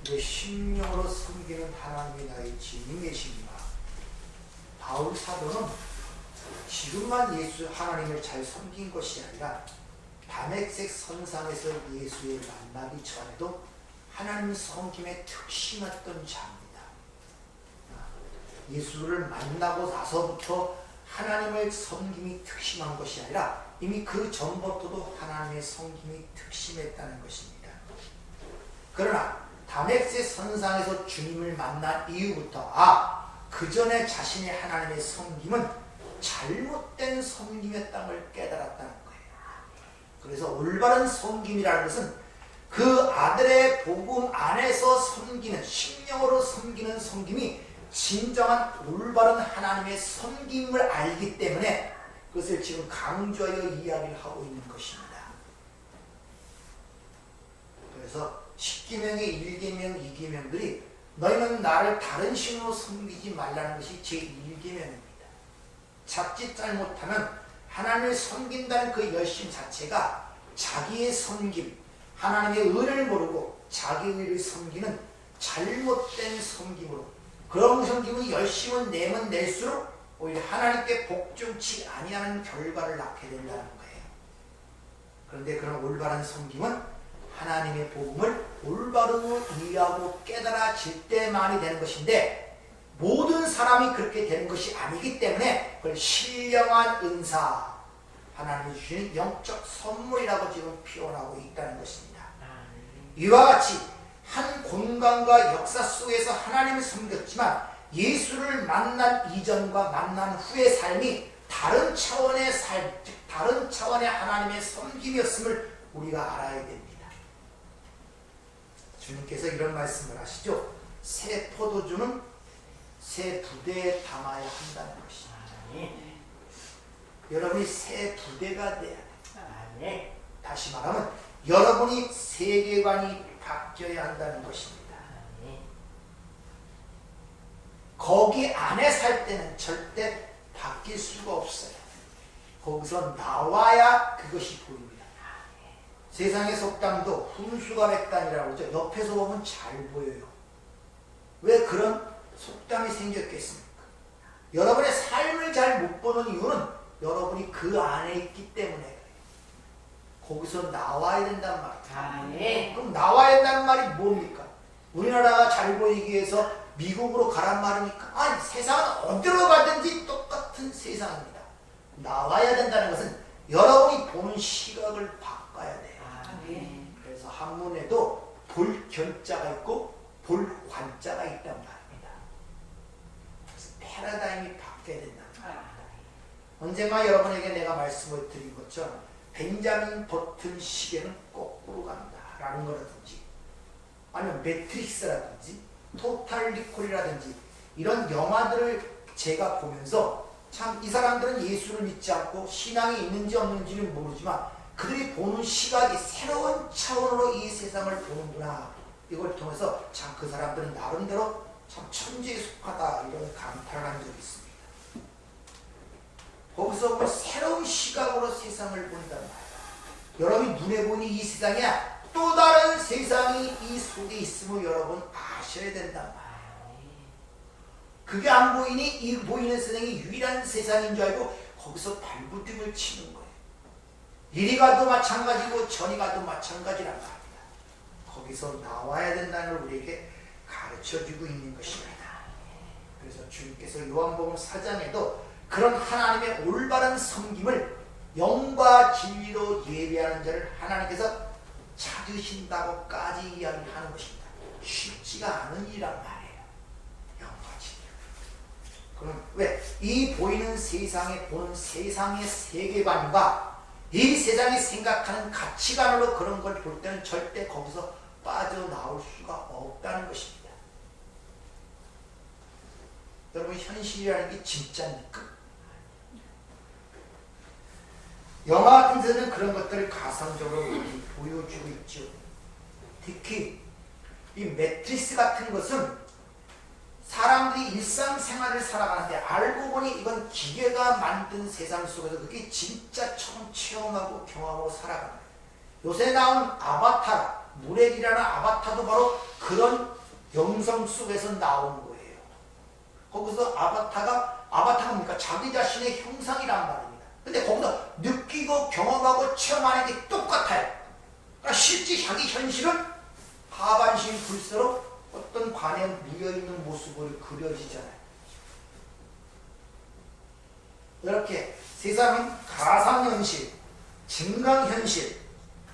내 심령으로 섬기는 하나님이 나의 주인이 계십니다. 바울 사도는 지금만 예수 하나님을 잘 섬긴 것이 아니라 다메섹 선상에서 예수를 만나기 전에도 하나님 섬김에 특심했던 자입니다. 예수를 만나고 나서부터 하나님의 섬김이 특심한 것이 아니라 이미 그 전부터도 하나님의 섬김이 특심했다는 것입니다. 그러나 다메섹 선상에서 주님을 만난 이후부터 그 전에 자신의 하나님의 섬김은 잘못된 섬김의 땅을 깨달았다는 거예요. 그래서 올바른 섬김이라는 것은 그 아들의 복음 안에서 섬기는, 심령으로 섬기는 섬김이 진정한 올바른 하나님의 섬김을 알기 때문에 그것을 지금 강조하여 이야기를 하고 있는 것입니다. 그래서 10계명의 1계명, 2계명들이 너희는 나를 다른 신으로 섬기지 말라는 것이 제1계명입니다. 자칫 잘못하면 하나님을 섬긴다는 그 열심 자체가 자기의 섬김, 하나님의 은혜를 모르고 자기의 의를 섬기는 잘못된 섬김으로, 그런 섬김은 열심을 내면 낼수록 오히려 하나님께 복종치 아니하는 결과를 낳게 된다는 거예요. 그런데 그런 올바른 섬김은 하나님의 복음을 올바르고 이해하고 깨달아질 때만이 되는 것인데, 모든 사람이 그렇게 되는 것이 아니기 때문에 그걸 신령한 은사, 하나님이 주시는 영적 선물이라고 지금 표현하고 있다는 것입니다. 이와 같이 한 공간과 역사 속에서 하나님을 섬겼지만 예수를 만난 이전과 만난 후의 삶이 다른 차원의 삶, 즉 다른 차원의 하나님의 섬김이었음을 우리가 알아야 됩니다. 주님께서 이런 말씀을 하시죠. 새 포도주는 새 부대에 담아야 한다는 것입니다. 여러분이 새 부대가 돼야 돼요. 다시 말하면 여러분이 세계관이 바뀌어야 한다는 것입니다. 거기 안에 살 때는 절대 바뀔 수가 없어요. 거기서 나와야 그것이 보입니다. 세상의 속담도 훈수가 백단이라고 그러죠. 옆에서 보면 잘 보여요. 왜 그런 속담이 생겼겠습니까? 여러분의 삶을 잘 못 보는 이유는 여러분이 그 안에 있기 때문에 그래요. 거기서 나와야 된단 말이에요. 그럼 나와야 된다는 말이 뭡니까? 우리나라가 잘 보이기 위해서 미국으로 가란 말입니까? 아니, 세상은 어디로 가든지 똑같은 세상입니다. 나와야 된다는 것은 여러분이 보는 시각을 바꿔야 돼요. 그래서 한문에도 볼 견자가 있고 볼 관자가 있단 말입니다. 그래서 패러다임이 바뀌어야 된다는 말입니다. 언젠가 여러분에게 내가 말씀을 드린 것처럼 벤자민 버튼 시계는 거꾸로 간다 라는 거라든지, 아니면 매트릭스라든지 토탈 리콜이라든지 이런 영화들을 제가 보면서 참 이 사람들은 예수를 믿지 않고 신앙이 있는지 없는지는 모르지만 그들이 보는 시각이 새로운 차원으로 이 세상을 보는구나, 이걸 통해서 참 그 사람들은 나름대로 참 천지에 속하다 이런 감탄을 한 적이 있습니다. 거기서 뭐 새로운 시각으로 세상을 본단 말이야. 여러분이 눈에 보니 이 세상이야, 또 다른 세상이 이 속에 있음을 여러분 아셔야 된단 말이야. 그게 안 보이니 이 보이는 세상이 유일한 세상인 줄 알고 거기서 발부둥을 치는 거예요. 이리 가도 마찬가지고 저리 가도 마찬가지란 말입니다. 거기서 나와야 된다는 걸 우리에게 가르쳐주고 있는 것입니다. 그래서 주님께서 요한복음 4장에도 그런 하나님의 올바른 섬김을 영과 진리로 예배하는 자를 하나님께서 찾으신다고까지 이야기하는 것입니다. 쉽지가 않은 일이란 말이에요. 영과 진리. 그럼 왜? 이 보이는 세상에 보는 세상의 세계관과 이 세상이 생각하는 가치관으로 그런 걸 볼 때는 절대 거기서 빠져나올 수가 없다는 것입니다. 여러분, 현실이라는 게 진짜입니까? 영화 같은 데는 그런 것들을 가상적으로 보여주고 있죠. 특히 이 매트리스 같은 것은 사람들이 일상생활을 살아가는데 알고 보니 이건 기계가 만든 세상 속에서 그게 진짜 처음 체험하고 경험하고 살아가는 거예요. 요새 나온 아바타, 무렉이라는 아바타도 바로 그런 영성 속에서 나온 거예요. 거기서 아바타가 뭡니까? 자기 자신의 형상이란 말입니다. 근데 거기서 느끼고 경험하고 체험하는 게 똑같아요. 그러니까 실제 자기 현실은 하반신 불세로 어떤 관에 묻어있는 모습으로 그려지잖아요. 이렇게 세상은 가상현실, 증강현실,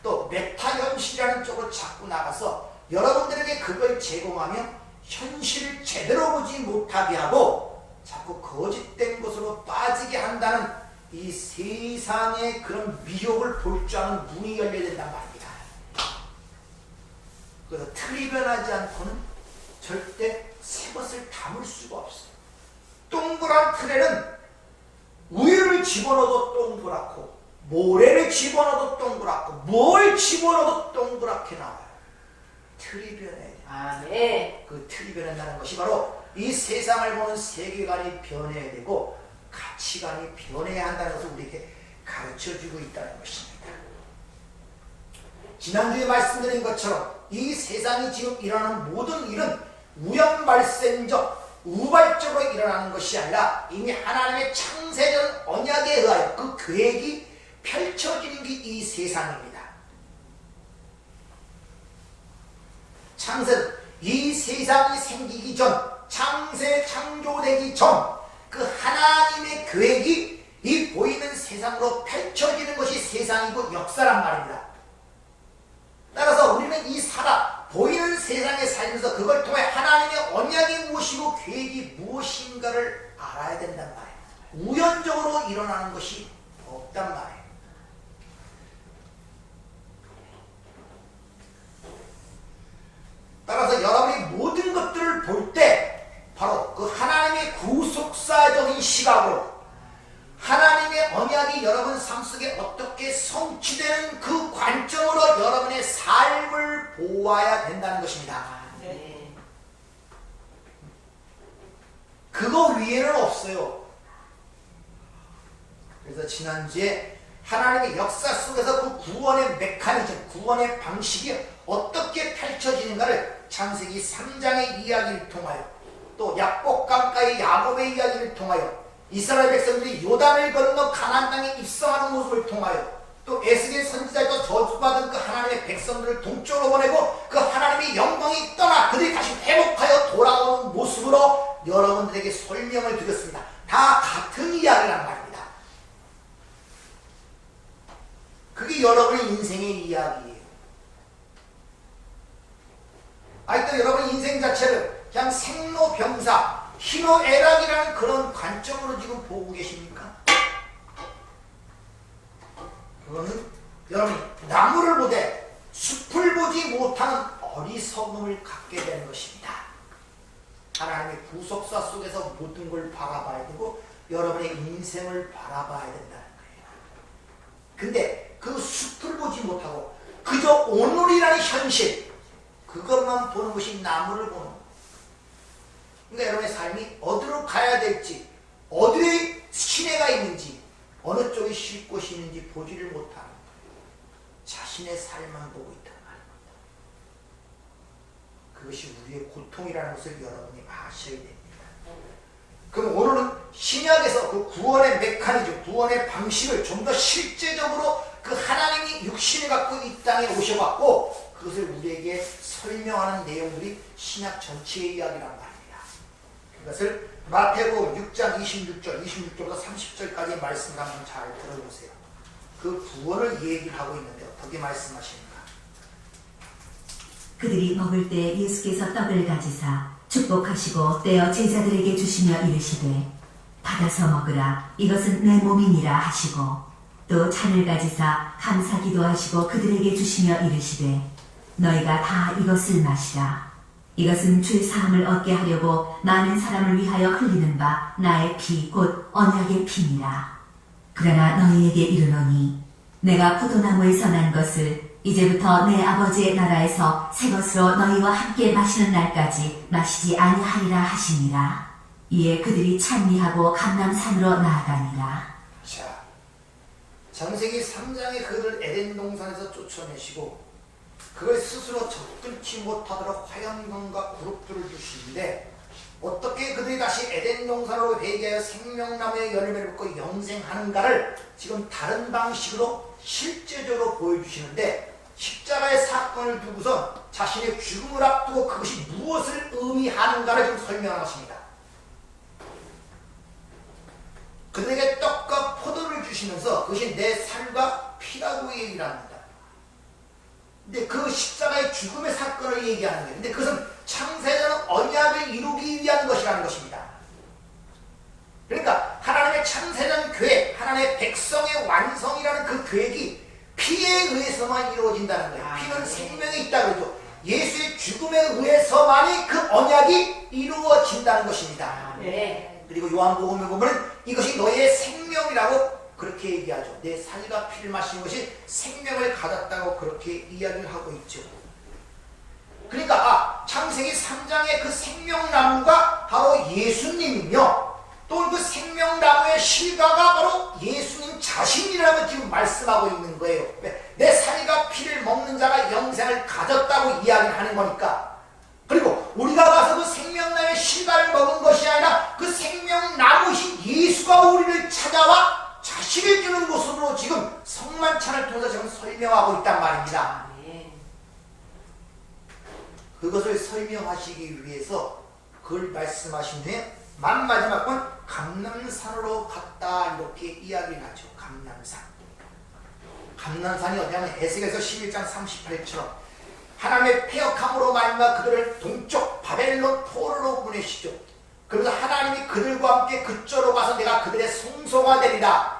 또 메타현실이라는 쪽으로 자꾸 나가서 여러분들에게 그걸 제공하며 현실을 제대로 보지 못하게 하고 자꾸 거짓된 것으로 빠지게 한다는 이 세상의 그런 미혹을 볼 줄 아는 문이 열려야 된단 말입니다. 그래서 틀이 변하지 않고는 절대 새 것을 담을 수가 없어요. 동그란 틀에는 우유를 집어넣어도 동그랗고 모래를 집어넣어도 동그랗고 뭘 집어넣어도 동그랗게 나와요. 틀이 변해야 돼요. 아, 네. 그 틀이 변한다는 것이 바로 이 세상을 보는 세계관이 변해야 되고 가치관이 변해야 한다는 것을 우리에게 가르쳐주고 있다는 것입니다. 지난주에 말씀드린 것처럼 이 세상이 지금 일어나는 모든 일은 우연발생적 우발적으로 일어나는 것이 아니라 이미 하나님의 창세전 언약에 의하여 그 계획이 펼쳐지는 게 이 세상입니다. 창세는 이 세상이 생기기 전, 창세 창조되기 전 그 하나님의 계획이 이 보이는 세상으로 펼쳐지는 것이 세상이고 역사란 말입니다. 따라서 우리는 이 보이는 세상에 살면서 그걸 통해 하나님의 언약이 무엇이고 계획이 무엇인가를 알아야 된단 말이에요. 우연적으로 일어나는 것이 없단 말이에요. 따라서 여러분이 모든 것들을 볼 때 바로 그 하나님의 구속사적인 시각으로 하나님의 언약이 여러분 삶 속에 어떻게 성취되는 그 관점으로 여러분의 삶을 보아야 된다는 것입니다. 네. 그거 위에는 없어요. 그래서 지난주에 하나님의 역사 속에서 그 구원의 메커니즘, 구원의 방식이 어떻게 펼쳐지는가를 창세기 3장의 이야기를 통하여 또 약복강가의 야곱의 이야기를 통하여 이스라엘 백성들이 요단을 건너 가나안 땅에 입성하는 모습을 통하여 또 에스겔 선지자에서 저주받은 그 하나님의 백성들을 동쪽으로 보내고 그 하나님의 영광이 떠나 그들이 다시 회복하여 돌아오는 모습으로 여러분들에게 설명을 드렸습니다. 다 같은 이야기란 말입니다. 그게 여러분의 인생의 이야기예요. 또 여러분 인생 자체를 그냥 생로병사, 희노애락이라는 그런 관점으로 지금 보고 계십니까? 그거는 여러분이 나무를 보되 숲을 보지 못하는 어리석음을 갖게 되는 것입니다. 하나님의 구속사 속에서 모든 걸 바라봐야 되고 여러분의 인생을 바라봐야 된다는 거예요. 근데 그 숲을 보지 못하고 그저 오늘이라는 현실, 그것만 보는 것이 나무를 보는 거예요. 그러니까 여러분의 삶이 어디로 가야 될지, 어디에 시내가 있는지, 어느 쪽에 쉴 곳이 있는지 보지를 못하는 거예요. 자신의 삶만 보고 있다는 말입니다. 그것이 우리의 고통이라는 것을 여러분이 아셔야 됩니다. 그럼 오늘은 신약에서 그 구원의 메커니즘, 구원의 방식을 좀 더 실제적으로 그 하나님이 육신을 갖고 이 땅에 오셔갖고 그것을 우리에게 설명하는 내용들이 신약 전체의 이야기란 말입니다. 그것을 마태복음 6장 26절부터 30절까지의 말씀을 한번 잘 들어보세요. 그 구원을 얘기를 하고 있는데 어떻게 말씀하십니까? 그들이 먹을 때 예수께서 떡을 가지사 축복하시고 떼어 제자들에게 주시며 이르시되 받아서 먹으라 이것은 내 몸이니라 하시고 또 잔을 가지사 감사 기도하시고 그들에게 주시며 이르시되 너희가 다 이것을 마시라 이것은 죄 사함을 얻게 하려고 많은 사람을 위하여 흘리는 바 나의 피 곧 언약의 피니라. 그러나 너희에게 이르노니 내가 포도나무에서 난 것을 이제부터 내 아버지의 나라에서 새 것으로 너희와 함께 마시는 날까지 마시지 아니하리라 하시니라. 이에 그들이 찬미하고 감람산으로 나아가니라. 자, 창세기 3장에 그를 에덴 동산에서 쫓아내시고 그걸 스스로 접근치 못하도록 화염강과 그룹들을 주시는데 어떻게 그들이 다시 에덴 동산으로 회개하여 생명나무의 열매를 맺고 영생하는가를 지금 다른 방식으로 실제적으로 보여주시는데 십자가의 사건을 두고서 자신의 죽음을 앞두고 그것이 무엇을 의미하는가를 좀 설명하십니다. 그들에게 떡과 포도를 주시면서 그것이 내 살과 피라고 얘기를 합니다. 근데 그 십자가의 죽음의 사건을 얘기하는 거예요. 근데 그것은 창세자는 언약을 이루기 위한 것이라는 것입니다. 그러니까 하나님의 창세전 계획, 하나님의 백성의 완성이라는 그 계획이 피에 의해서만 이루어진다는 거예요. 피는 생명에 있다 그러죠. 예수의 죽음에 의해서만이 그 언약이 이루어진다는 것입니다. 네. 그리고 요한복음에 보면 이것이 너의 생명이라고 그렇게 얘기하죠. 내 살과 피를 마시는 것이 생명을 가졌다고 그렇게 이야기를 하고 있죠. 그러니까 창세기 3장의 그 생명나무가 바로 예수님이며 또 그 생명나무의 실과가 바로 예수님 자신이라고 지금 말씀하고 있는 거예요. 내 살과 피를 먹는 자가 영생을 가졌다고 이야기를 하는 거니까. 그리고 우리가 가서 그 생명나무의 실과를 먹은 것이 아니라 그 생명나무신 예수가 우리를 찾아와 자신을 주는 모습으로 지금 성만찬을 통해서 지금 설명하고 있단 말입니다. 그것을 설명하시기 위해서 그걸 말씀하신 후에 마지막 건 감람산으로 갔다 이렇게 이야기를 하죠. 감람산. 감람산이 어디냐면 에스겔서 11장 38처럼 하나님의 패역함으로 말미암아 그들을 동쪽 바벨론 포로로 보내시죠. 그래서 하나님이 그들과 함께 그쪽으로 가서 내가 그들의 성소가 되리라.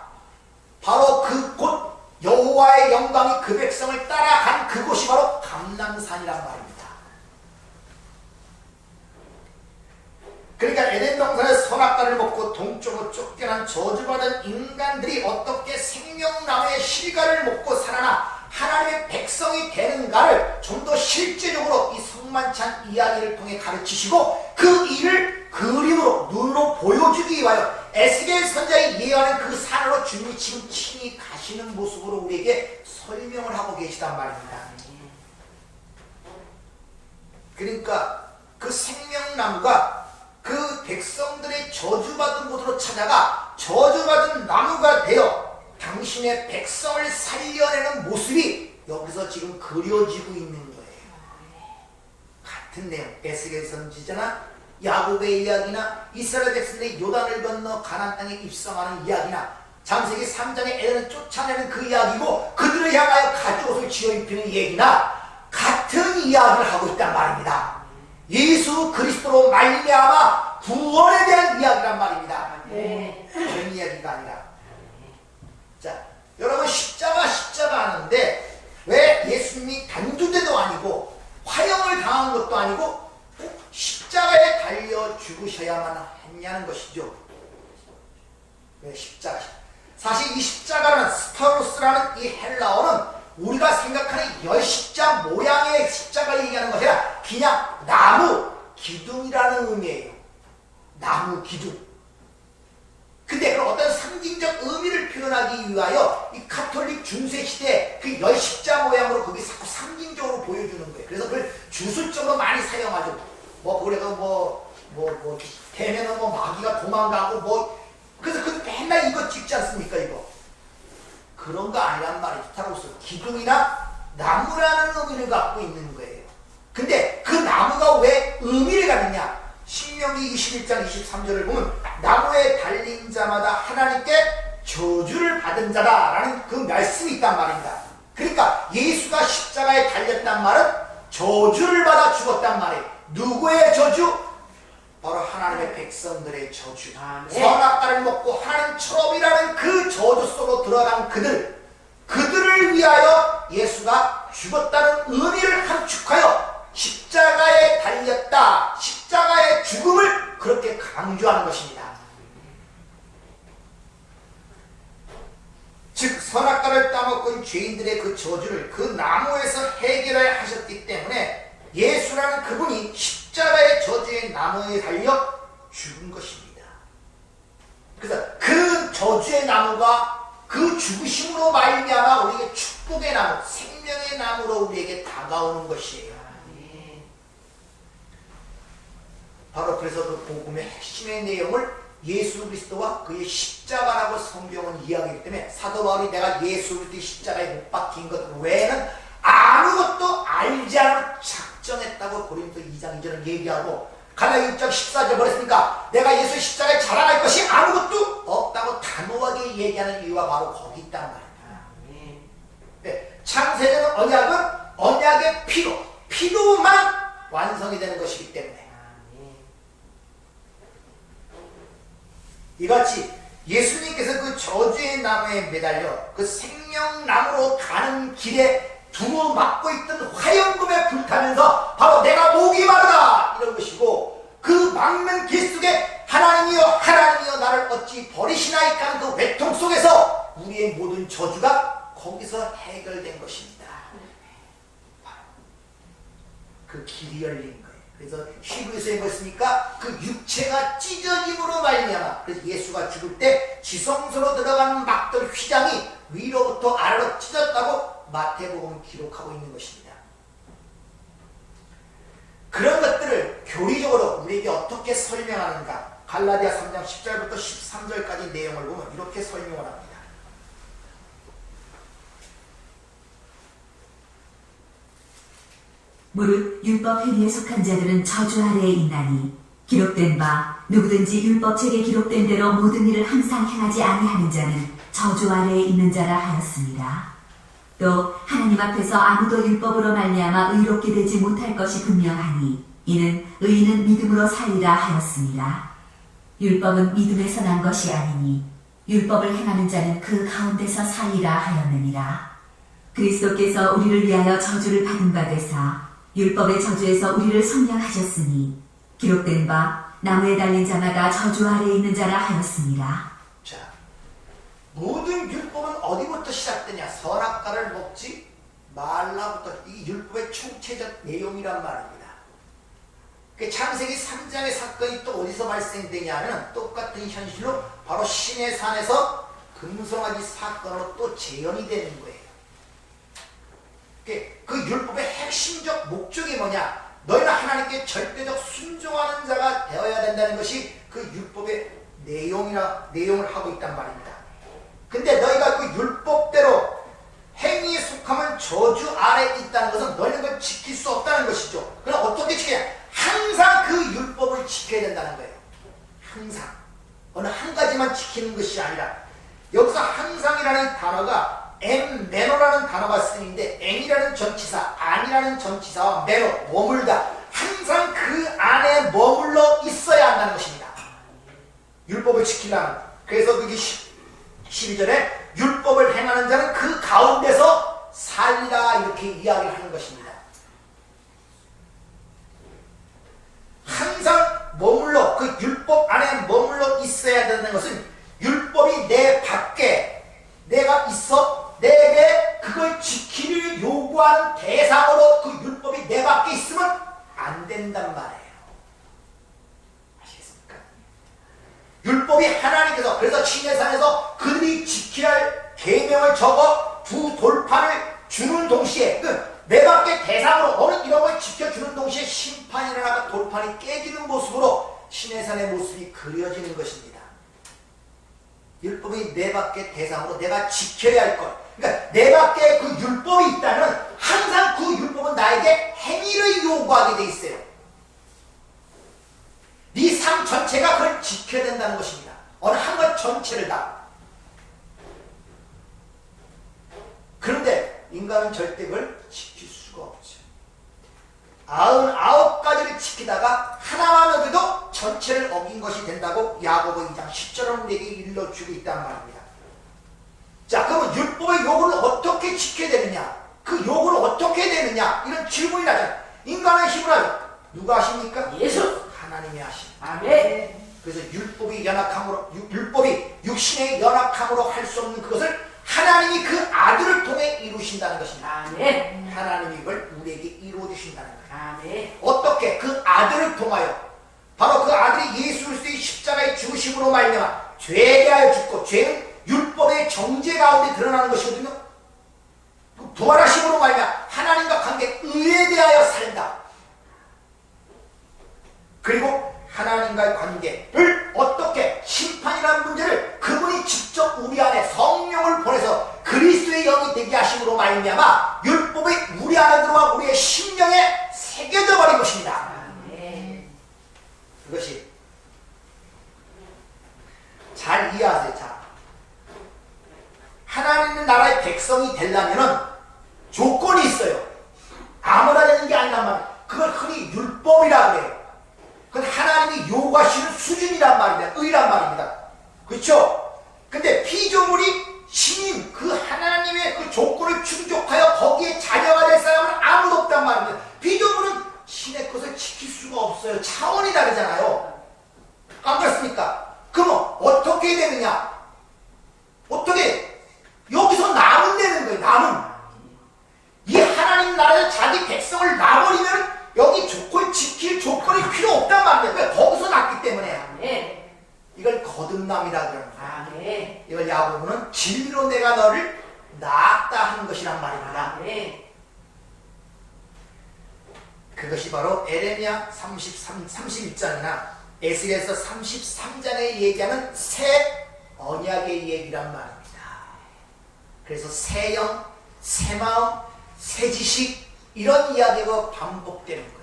바로 그 곳 여호와의 영광이 그 백성을 따라간 그곳이 바로 감람산이란 말입니다. 그러니까 에덴 동산의 선악과를 먹고 동쪽으로 쫓겨난 저주받은 인간들이 어떻게 생명나무의 실과를 먹고 살아나 하나님의 백성이 되는가를 좀 더 실제적으로 이 성만찬 이야기를 통해 가르치시고 그 일을 그림으로 눈으로 보여주기 위하여 에스겔 선자의 예언하는 그 산으로 주님이 지금 친히 가시는 모습으로 우리에게 설명을 하고 계시단 말입니다. 그러니까 그 생명나무가 그 백성들의 저주받은 곳으로 찾아가 저주받은 나무가 되어 당신의 백성을 살려내는 모습이 여기서 지금 그려지고 있는 거예요. 같은 내용, 에스겔 선지자나 야곱의 이야기나 이스라엘 백성들이 요단을 건너 가나안 땅에 입성하는 이야기나 창세기 3장의 에덴을 쫓아내는 그 이야기고 그들을 향하여 가죽옷을 지어 입히는 얘기나 같은 이야기를 하고 있단 말입니다. 예수 그리스도로 말미암아 구원에 대한 이야기란 말입니다. 그런 이야기가 아니라. 자, 여러분 십자가 하는데 왜 예수님이 단두대도 아니고 화형을 당한 것도 아니고 꼭 십자가에 달려 죽으셔야만 했냐는 것이죠. 왜 십자가? 사실 이 십자가는 스타로스라는 이 헬라어는 우리가 생각하는 열십자 모양의 십자가를 얘기하는 것이 아니라 그냥 나무, 기둥이라는 의미예요. 나무, 기둥. 근데 그런 어떤 상징적 의미를 표현하기 위하여 이 가톨릭 중세 시대에 그 열십자 모양으로 그게 자꾸 상징적으로 보여주는 거예요. 그래서 그걸 주술적으로 많이 사용하죠. 그래서 대면은 마귀가 도망가고 그래서 그 맨날 이거 찍지 않습니까, 이거? 그런 거 아니란 말이죠. 타로스 기둥이나 나무라는 의미를 갖고 있는 거예요. 근데 그 나무가 왜 의미를 갖느냐? 신명기 21장 23절을 보면 나무에 달린 자마다 하나님께 저주를 받은 자다라는 그 말씀이 있단 말입니다. 그러니까 예수가 십자가에 달렸단 말은 저주를 받아 죽었단 말이에요. 누구의 저주? 바로 하나님의 백성들의 저주. 선악과를 먹고 하나님처럼이라는 그 저주 속으로 들어간 그들을 위하여 예수가 죽었다는 의미를 함축하여 십자가에 달렸다. 십자가의 죽음을 그렇게 강조하는 것입니다. 즉 선악과를 따먹은 죄인들의 그 저주를 그 나무에서 해결해야 하셨기 때문에 예수라는 그분이 십자가의 저주의 나무에 달려 죽은 것입니다. 그래서 그 저주의 나무가 그 죽으심으로 말미암아 우리에게 축복의 나무, 생명의 생명의 나무로 우리에게 다가오는 것이에요. 바로 그래서 그 복음의 핵심의 내용을 예수 그리스도와 그의 십자가라고 성경은 이야기하기 때문에 사도 바울이 내가 예수 그리스도의 십자가에 못 박힌 것 외에는 아무것도 알지 않을 작정했다고 고린도 2장 2절을 얘기하고 갈라디아 6장 14절 뭐랬습니까? 내가 예수의 십자가에 자랑할 것이 아무것도 없다고 단호하게 얘기하는 이유가 바로 거기 있단 말입니다. 네, 창세전 언약은 언약의 피로만 완성이 되는 것이기 때문에 이같이 예수님께서 그 저주의 나무에 매달려 그 생명나무로 가는 길에 두루 막고 있던 화염금에 불타면서 바로 내가 목이 마르다 이런 것이고 그 막는 길 속에 하나님이여 나를 어찌 버리시나이까 하는 그 외통 속에서 우리의 모든 저주가 거기서 해결된 것입니다. 그 길이 열린 거예요. 그래서 히브리서에 보였으니까 그 육체가 찢어짐으로 말미암아 그래서 예수가 죽을 때 지성소로 들어가는 막던 휘장이 위로부터 아래로 찢었다고 마태복음은 기록하고 있는 것입니다. 그런 것들을 교리적으로 우리에게 어떻게 설명하는가 갈라디아 3장 10절부터 13절까지 내용을 보면 이렇게 설명을 합니다. 무릇 율법 행위에 속한 자들은 저주 아래에 있나니 기록된 바 누구든지 율법책에 기록된 대로 모든 일을 항상 행하지 아니하는 자는 저주 아래에 있는 자라 하였습니다. 또 하나님 앞에서 아무도 율법으로 말미암아 의롭게 되지 못할 것이 분명하니 이는 의인은 믿음으로 살리라 하였습니다. 율법은 믿음에서 난 것이 아니니 율법을 행하는 자는 그 가운데서 살리라 하였느니라. 그리스도께서 우리를 위하여 저주를 받은 바 되사 율법의 저주에서 우리를 속량하셨으니 기록된 바 나무에 달린 자마다 저주 아래에 있는 자라 하였습니다. 자, 모든 율법은 어디부터 시작되냐? 선악과를 먹지 말라부터 이 율법의 총체적 내용이란 말입니다. 그 창세기 3장의 사건이 또 어디서 발생되냐는 똑같은 현실로 바로 시내산에서 금송아지 사건으로 또 재현이 되는 거예요. 그 율법의 핵심적 목적이 뭐냐? 너희는 하나님께 절대적 순종하는 자가 되어야 된다는 것이 그 율법의 내용을 하고 있단 말입니다. 근데 너희가 그 율법대로 행위에 속하면 저주 아래에 있다는 것은 너희는 그걸 지킬 수 없다는 것이죠. 그럼 어떻게 지켜야? 항상 그 율법을 지켜야 된다는 거예요. 항상. 어느 한 가지만 지키는 것이 아니라 여기서 항상이라는 단어가 매너라는 단어가 쓰이는데 N이라는 전치사, 안이라는 전치사와 매너, 머물다. 항상 그 안에 머물러 있어야 한다는 것입니다. 율법을 지키려면. 그래서 그게 12절에 율법을 행하는 자는 그 가운데서 살리라 이렇게 이야기를 하는 것입니다. 항상 머물러 그 율법 안에 머물러 있어야 된다는 것은 율법이 내 밖에 내가 있어 내게 그걸 지키를 요구하는 대상으로 그 율법이 내 밖에 있으면 안 된단 말이에요. 아시겠습니까? 율법이 하나님께서 그래서 시내산에서 그들이 지켜야 할 계명을 적어 두 돌판을 주는 동시에 내 밖에 대상으로 너는 이런 걸 지켜주는 동시에 심판이 일어나고 돌판이 깨지는 모습으로 시내산의 모습이 그려지는 것입니다. 율법이 내 밖에 대상으로 내가 지켜야 할 것. 그러니까 내 밖에 그 율법이 있다면 항상 그 율법은 나에게 행위를 요구하게 돼 있어요. 네 삶 전체가 그걸 지켜야 된다는 것입니다. 어느 한 것 전체를 다. 그런데 인간은 절대 그걸 지킬 수가 없죠. 99가지를 지키다가 하나만 어겨도 전체를 어긴 것이 된다고 야고보 2장 10절은 우리에게 일러주고 있단 말입니다. 자, 그러면 율법의 요구를 어떻게 지켜야 되느냐? 그 요구를 어떻게 되느냐? 이런 질문이 나죠. 인간의 힘을 하죠. 누가 하십니까? 예수! 하나님이 하십니다. 아멘! 그래서 율법이 육신의 연약함으로 할 수 없는 그것을 하나님이 그 아들을 통해 이루신다는 것입니다. 아멘! 하나님이 이걸 우리에게 이루어주신다는 거예요. 아멘! 어떻게? 그 아들을 통하여 바로 그 아들이 예수 그리스도의 십자가의 죽으심으로 말미암아 죄에 대하여 죽고 죄는 율법의 정죄 가운데 드러나는 것이거든요. 부활하심으로 말미암아 그리고 하나님과의 관계를 어떻게 심판이라는 문제를 그분이 직접 우리 안에 성령을 보내서 그리스도의 영이 되게 하심으로 말미암아 율법이 우리 안에 들어와 우리의 심령에 새겨져 버린 것입니다. 그것이 잘 이해하세요. 자, 하나님 나라의 백성이 되려면 조건이 있어요. 아무나 되는 게 아니란 말이에요. 그걸 흔히 율법이라고 해요. 그건 하나님이 요구하시는 수준이란 말입니다. 의란 말입니다. 그렇죠? 근데 피조물이 신인 그 하나님의 그 조건을 충족하여 거기에 자녀가 될 사람은 아무도 없단 말입니다. 피조물은 신의 것을 지킬 수가 없어요. 차원이 다르잖아요. 안 그렇습니까? 그러면 어떻게 되느냐? 어떻게? 여기서 남은 되는 거예요. 남은. 이 하나님 나라에 자기 백성을 놔버리면 여기 조건 지킬 조건이 필요 없단 말이에요. 왜? 거기서 났기 때문에. 이걸 거듭남이라 그럽니다. 이걸 야고보는 진리로 내가 너를 낳았다 하는 것이란 말입니다. 그것이 바로 에레미야 31장이나 에스겔서 33장에 얘기하는 새 언약의 얘기란 말입니다. 그래서 새 영, 새 마음, 새 지식 이런 이야기가 반복되는 거예요.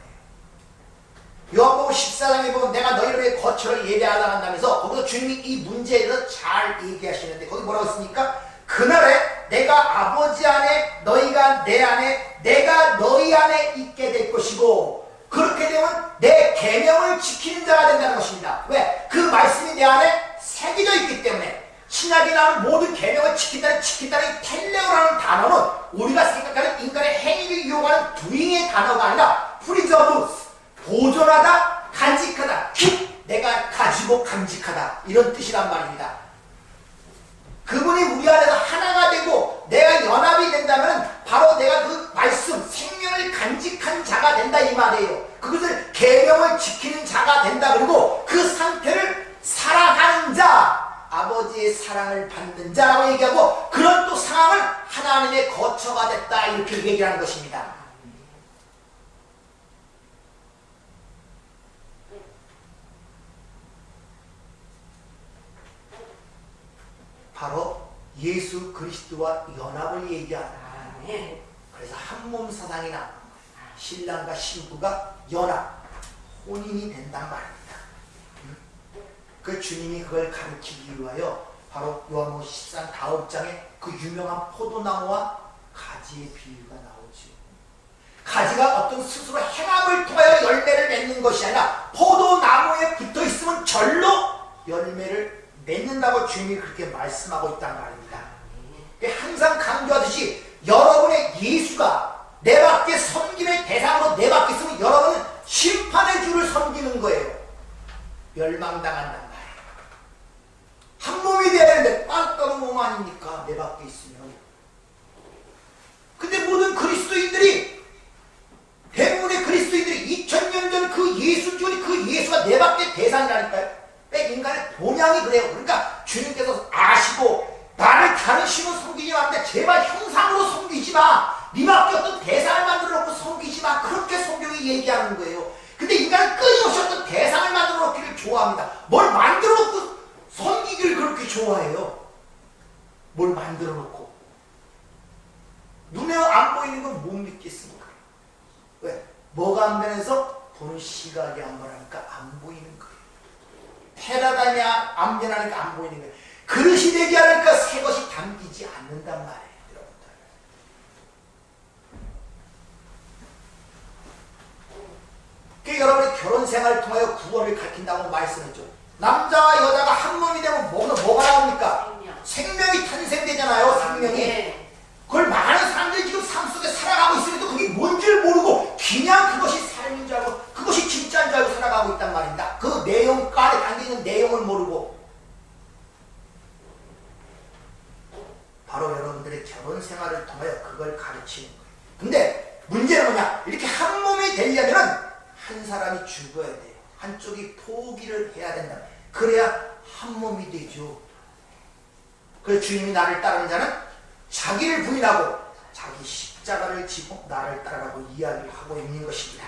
요한복음 14장에 보면 내가 너희를 위해 거처를 예배하려 한다면서 거기서 주님이 이 문제에 대해서 잘 얘기하시는데 거기 뭐라고 했습니까? 그날에 내가 아버지 안에 너희가 내 안에 내가 너희 안에 있게 될 것이고 그렇게 되면 내 계명을 지키는 자가 된다는 것입니다. 왜? 그 말씀이 내 안에 새겨져 있기 때문에 신약에 나오는 모든 계명을 지킨다는 이 텔레오라는 단어는 우리가 생각하는 인간의 행위를 이용하는 doing의 단어가 아니라 프리저브, 보존하다, 간직하다, keep, 내가 가지고 간직하다 이런 뜻이란 말입니다. 그분이 우리 안에서 하나가 되고 내가 연합이 된다면 바로 내가 그 말씀, 생명을 간직한 자가 된다 이 말이에요. 그것을 계명을 지키는 자가 된다. 그리고 그 상태를 살아가는 자, 아버지의 사랑을 받는 자라고 얘기하고 그런 또 상황을 하나님의 거처가 됐다 이렇게 얘기하는 것입니다. 바로 예수 그리스도와 연합을 얘기하는 거예요. 그래서 한몸 사상이 나오는 거예요. 신랑과 신부가 연합, 혼인이 된단 말입니다. 그 주님이 그걸 가르치기 위하여 바로 요한복음 14장 다음 장에 그 유명한 포도나무와 가지의 비유가 나오죠. 가지가 어떤 스스로 행함을 통하여 열매를 맺는 것이 아니라 포도나무에 붙어있으면 절로 열매를 맺는다고 주님이 그렇게 말씀하고 있단 말입니다. 항상 강조하듯이 여러분의 예수가 내 밖에 섬김의 대상으로 내 밖에 있으면 여러분은 심판의 주를 섬기는 거예요. 멸망당한단 말이에요. 한 몸이 되어야 되는데 빵가루 몸 아닙니까? 내 밖에 있으면. 근데 모든 그리스도인들이 대부분의 그리스도인들이 2000년 전 그 예수 중에 그 예수가 내 밖에 대상이라니까요. 인간의 본향이 그래요. 그러니까 주님께서 아시고 나를 다른 신으로 섬기지 마는데 제발 형상으로 섬기지 마. 네 밖에 어떤 대상을 만들어 놓고 섬기지 마. 그렇게 성경이 얘기하는 거예요. 근데 인간은 끊임없이 어떤 대상을 만들어 놓기를 좋아합니다. 뭘 만들어 놓고 섬기기를 그렇게 좋아해요. 뭘 만들어 놓고. 눈에 안 보이는 건 못 믿겠습니까? 왜? 뭐가 안 변해서? 보는 시각이 안 변하니까 안 보이는 거예요. 패라다니 안 변하니까 안 보이는 거예요. 그릇이 되지 않으니까 새 것이 담기지 않는단 말이에요. 여러분들. 그 여러분의 결혼 생활을 통하여 구원을 가르친다고 말씀했죠. 남자와 여자가 한 몸이 되면 뭐가 나옵니까? 생명이 탄생되잖아요. 생명이. 그걸 많은 사람들이 지금 삶 속에 살아가고 있으면서 그게 뭔 줄 모르고 그냥 그것이 삶인 줄 알고 그것이 진짜인 줄 알고 살아가고 있단 말입니다. 그 내용 안에 담겨있는 내용을 모르고. 바로 여러분들의 결혼 생활을 통하여 그걸 가르치는 거예요. 근데 문제는 뭐냐? 이렇게 한 몸이 되려면 한 사람이 죽어야 돼요. 한쪽이 포기를 해야 된다. 그래야 한 몸이 되죠. 그래서 주님이 나를 따르는 자는 자기를 부인하고 자기 십자가를 지고 나를 따르라고 이야기를 하고 있는 것입니다.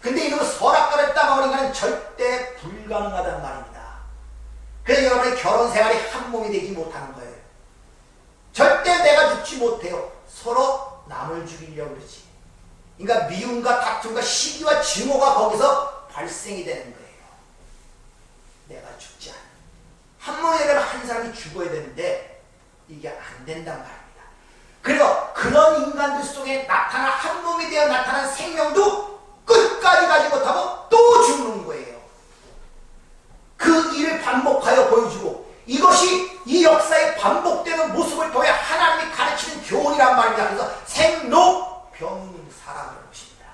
근데 이놈은 선악과를 따먹으니까 절대 불가능하단 말입니다. 그래서 여러분의 결혼 생활이 한 몸이 되지 못하는 거예요. 절대 내가 죽지 못해요. 서로 남을 죽이려고 그러지. 그러니까 미움과 다툼과 시기와 증오가 거기서 발생이 되는 거예요. 내가 죽지 않아. 한 몸이 되려면 한 사람이 죽어야 되는데 이게 안 된단 말입니다. 그리고 그런 인간들 속에 나타난 한 몸이 되어 나타난 생명도 끝까지 가지 못하고 또 죽는 거예요. 그 일을 반복하여 보여주고 이것이 이 역사의 반복되는 모습을 통해 하나님이 가르치는 교훈이란 말입니다. 그래서 생로병사라는 것입니다.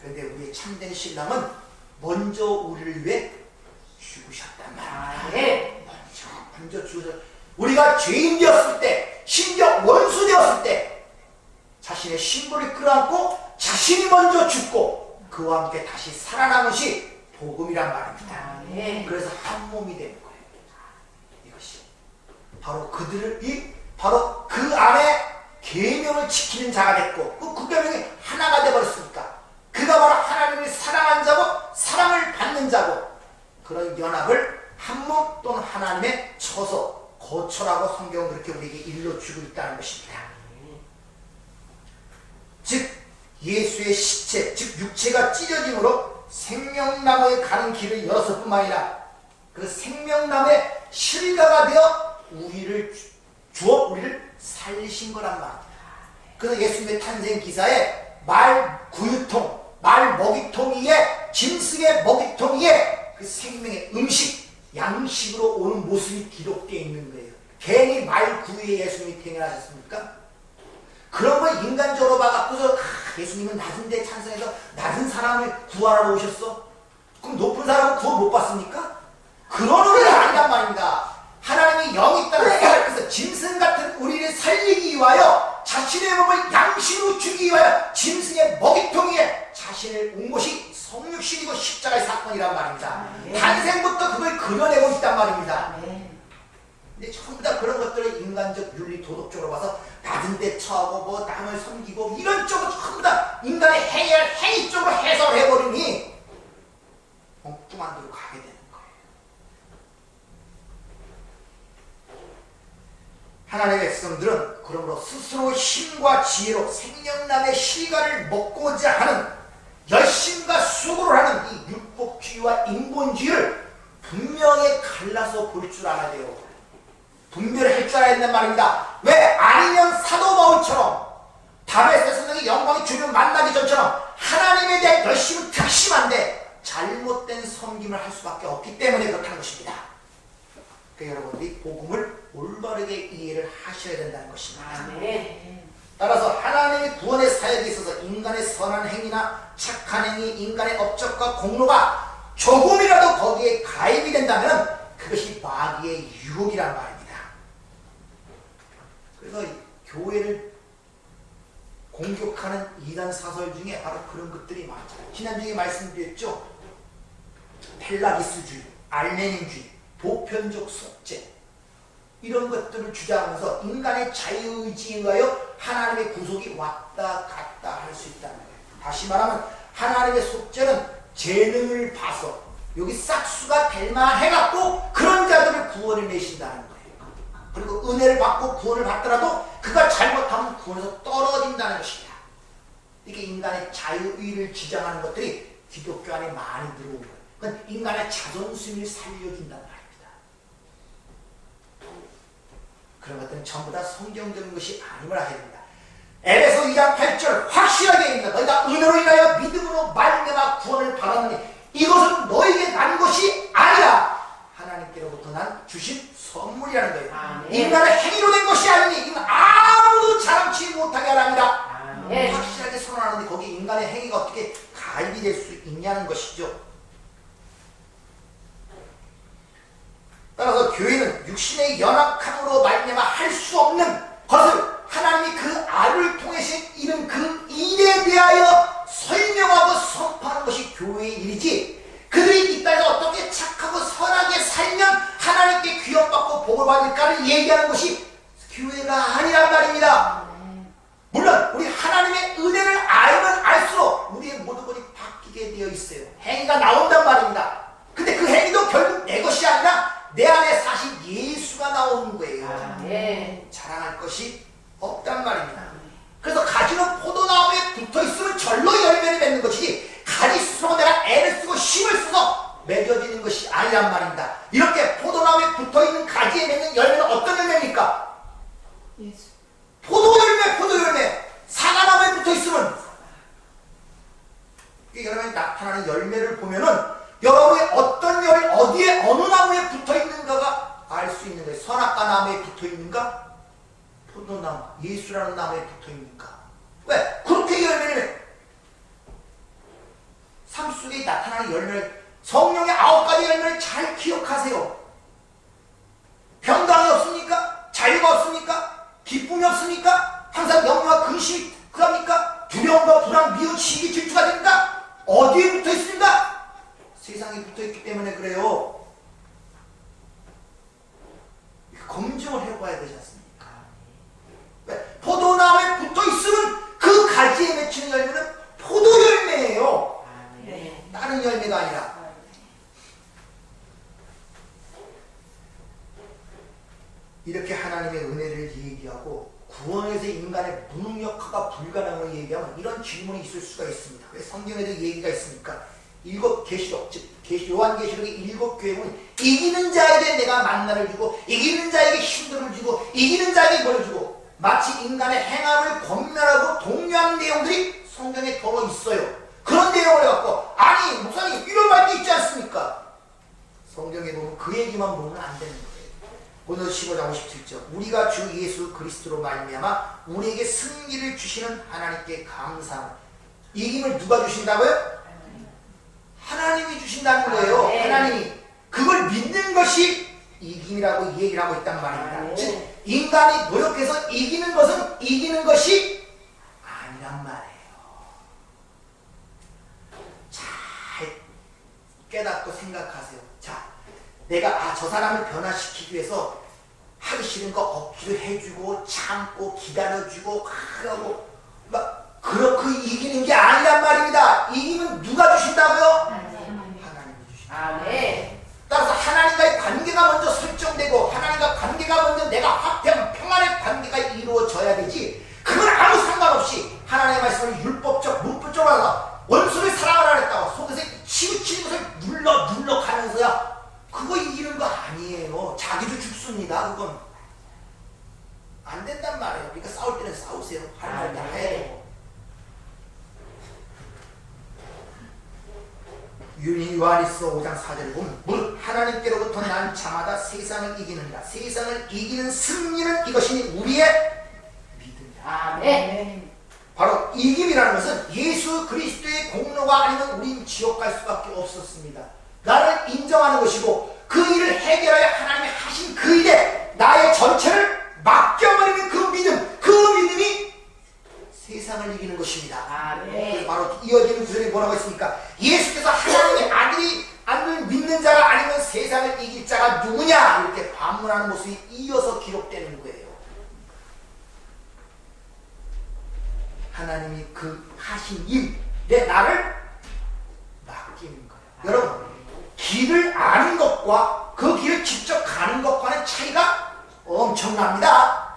그런데 우리의 참된 신랑은 먼저 우리를 위해 죽으셨단 말입니다. 먼저 죽으셨. 우리가 죄인 되었을 때, 심지어 원수 되었을 때 자신의 신분을 끌어안고 자신이 먼저 죽고 그와 함께 다시 살아난 것이 복음이란 말입니다. 그래서 한 몸이 되는 거예요. 이것이 바로 바로 그 안에 계명을 지키는 자가 됐고 그 계명이 하나가 되어버렸으니까 그가 바로 하나님을 사랑한 자고 사랑을 받는 자고 그런 연합을 한 몸 또는 하나님의 처소 거처라고 성경은 그렇게 우리에게 일러주고 있다는 것입니다. 즉 예수의 시체, 즉 육체가 찢어짐으로 생명나무에 가는 길을 열었을 뿐만 아니라 그 생명나무의 실과가 되어 우리를 살리신 거란 말입니다. 그래서 예수님의 탄생 기사에 말 구유통, 말 먹이통 위에 짐승의 먹이통 위에 그 생명의 음식, 양식으로 오는 모습이 기록되어 있는 거예요. 괜히 말 구유에 예수님이 태어나셨습니까? 그런 걸 인간적으로 봐갖고서 예수님은 낮은 데 찬성해서 낮은 사람을 구하러 오셨어? 그럼 높은 사람은 구원 못 받습니까? 그런 의미가 아니란 말입니다. 하나님이 영이 있다는 그래서 짐승 같은 우리를 살리기 위하여 자신의 몸을 양식으로 주기 위하여 짐승의 먹이통 위에 자신을 온 것이 성육신이고 십자가의 사건이란 말입니다. 탄생부터 그걸 그려내고 있단 말입니다. 근데 전부 다 그런 것들을 인간적 윤리 도덕적으로 봐서 낮은 데 처하고 뭐 남을 섬기고 이런 쪽으로 전부 다 인간의 행위 쪽으로 해석해버리니 엉뚱한 데로 가게 되는 거예요. 하나님의 백성들은 그러므로 스스로 힘과 지혜로 생명남의 실과를 먹고자 하는 열심과 수고를 하는 이 율법주의와 인본주의를 분명히 갈라서 볼 줄 알아야 돼요. 분별할 줄 알아야 된단 말입니다. 왜? 아니면 사도 바울처럼 다메섹 선생의 영광의 주를 만나기 전처럼 하나님에 대한 열심은 특심한데 잘못된 섬김을 할 수밖에 없기 때문에 그렇다는 것입니다. 그러니까 여러분들이 복음을 올바르게 이해를 하셔야 된다는 것입니다. 따라서 하나님의 구원의 사역에 있어서 인간의 선한 행위나 착한 행위, 인간의 업적과 공로가 조금이라도 거기에 가입이 된다면 그것이 마귀의 유혹이란 말입니다. 그래서 교회를 공격하는 이단 사설 중에 바로 그런 것들이 많죠. 지난주에 말씀드렸죠. 펠라기스주의, 알레닌주의, 보편적 속죄 이런 것들을 주장하면서 인간의 자유의지에 의하여 하나님의 구속이 왔다 갔다 할 수 있다는 거예요. 다시 말하면 하나님의 속죄는 재능을 봐서 여기 싹수가 될 만해갖고 그런 자들을 구원을 내신다는 거예요. 그리고 은혜를 받고 구원을 받더라도 그가 잘못하면 구원에서 떨어진다는 것입니다. 이렇게 인간의 자유의를 지장하는 것들이 기독교 안에 많이 들어온 거예요. 그건 인간의 자존심을 살려준다는 말입니다. 그런 것들은 전부 다 성경적인 것이 아님을 알아야 됩니다. 에베소 2장 8절 확실하게 있습니다. 너희가 은혜로 인하여 믿음으로 말미암아 구원을 받았느니 이것은 너에게 난 것이 아니라 하나님께로부터 난 주신 선물이라는 거예요. 인간의 행위로 된 것이 아니니 이건 아무도 자랑치 못하게 하랍니다. 확실하게 선언하는데 거기 인간의 행위가 어떻게 가입이 될 수 있냐는 것이죠. 따라서 교회는 육신의 연약함으로 말미암아 할 수 없는 것을 하나님이 그 알을 통해서 이룬 그 일에 대하여 설명하고 선포하는 것이 교회의 일이지, 그들이 이 땅에서 어떻게 착하고 선하게 살면 하나님께 귀염받고 복을 받을까를 얘기하는 것이 교회가 아니란 말입니다. 물론 우리 하나님의 은혜를 알면 알수록 우리의 모든 것이 바뀌게 되어 있어요. 행위가 나온단 말입니다. 근데 그 행위도 결국 내 것이 아니라 내 안에 사실 예수가 나오는 거예요. 자랑할 것이 없단 말입니다. 그래서 가지는 포도나무에 붙어있으면 절로 열매를 맺는 것이지 가지 스스로 내가 애를 쓰고 힘을 써서 맺어지는 것이 아니란 말입니다. 이렇게 포도나무에 붙어있는 가지에 맺는 열매는 어떤 열매입니까? 예수. 포도열매. 사과나무에 붙어있으면 여러분이 나타나는 열매를 보면은 여러분이 어떤 열이 어디에 어느 나무에 붙어있는가가 알 수 있는 거예요. 선악과 나무에 붙어있는가? 포도나무, 예수라는 나무에 붙어있는가? 왜? 그렇게 열매를 삶 속에 나타나는 열매를 성령의 9가지 열매를 잘 기억하세요. 평강이 없습니까? 자유가 없습니까? 기쁨이 없습니까? 항상 염려와 근심이 그럽니까? 두려움과 불안, 미움, 시기, 질투가 됩니까? 어디에 붙어 있습니까? 세상에 붙어 있기 때문에 그래요. 검증을 해봐야 되지 않습니까? 왜? 포도나무에 붙어 있으면 그 가지에 맺히는 열매는 포도 열매예요. 다른 열매가 아니라. 이렇게 하나님의 은혜를 얘기하고 구원에서 인간의 무능력화가 불가능을 얘기하면 이런 질문이 있을 수가 있습니다. 왜 성경에도 얘기가 있습니까? 일곱 계시록, 즉 요한계시록의 일곱 교회는 이기는 자에게 내가 만나를 주고 이기는 자에게 힘들을 주고 이기는 자에게 뭘 주고 마치 인간의 행함을 권면하고 독려하는 내용들이 성경에 들어 있어요. 그런 내용을 갖고 아니 목사님 이런 말도 있지 않습니까? 성경에 보면 그 얘기만 보면 안 되는 거예요. 오늘 15장 57절 우리가 주 예수 그리스도로 말미암아 우리에게 승리를 주시는 하나님께 감사합니다. 이김을 누가 주신다고요? 하나님이 주신다는 거예요. 하나님이 그걸 믿는 것이 이김이라고 얘기를 하고 있단 말입니다. 즉 인간이 노력해서 이기는 것은 이기는 것이 아니란 말이에요. 잘 깨닫고 생각하세요. 자, 내가 저 사람을 변화시키기 위해서 하기 싫은 거 억지로 해주고 참고 기다려주고 하고 막 그렇게 이기는 게 아니란 말입니다. 이기면 누가 주신다고요? 하나님이 주신다. 따라서 하나님과의 관계가 먼저 설정되고 하나님과 관계가 먼저 내가 화평 평안의 관계가 이루어져야 되지. 그건 아무 상관없이 하나님의 말씀을 율법적 문법적으로 하다가 원수를 사랑을 안 했다고 속에서 치우치는 것을 눌러 가면서야 그거 이기는 거 아니에요. 자기도 죽습니다. 그건 안 된단 말이에요. 그러니까 싸울 때는 싸우세요. 할 말 다 해야 되고. 요한일서 5장 4절을 보면 무릇 하나님께로부터 난 자마다 세상을 이기느니라. 세상을 이기는 승리는 이것이니 우리의 믿음이다. 바로 이김이라는 것은 예수 그리스도의 공로가 아니면 우린 지옥 갈 수밖에 없었습니다. 나를 인정하는 것이고 그 일을 해결하여 하나님이 하신 그 일에 나의 전체를 맡겨버리는 그 믿음, 그 믿음이 세상을 이기는 것입니다. 그래서 바로 이어지는 구절에 뭐라고 했습니까? 예수께서 하나님의 아들이 안을 믿는 자가 아니면 세상을 이길 자가 누구냐? 이렇게 반문하는 모습이 이어서 기록되는 거예요. 하나님이 그 하신 일에 나를 맡기는 거예요. 여러분, 길을 아는 것과 그 길을 직접 가는 것과는 차이가 엄청납니다.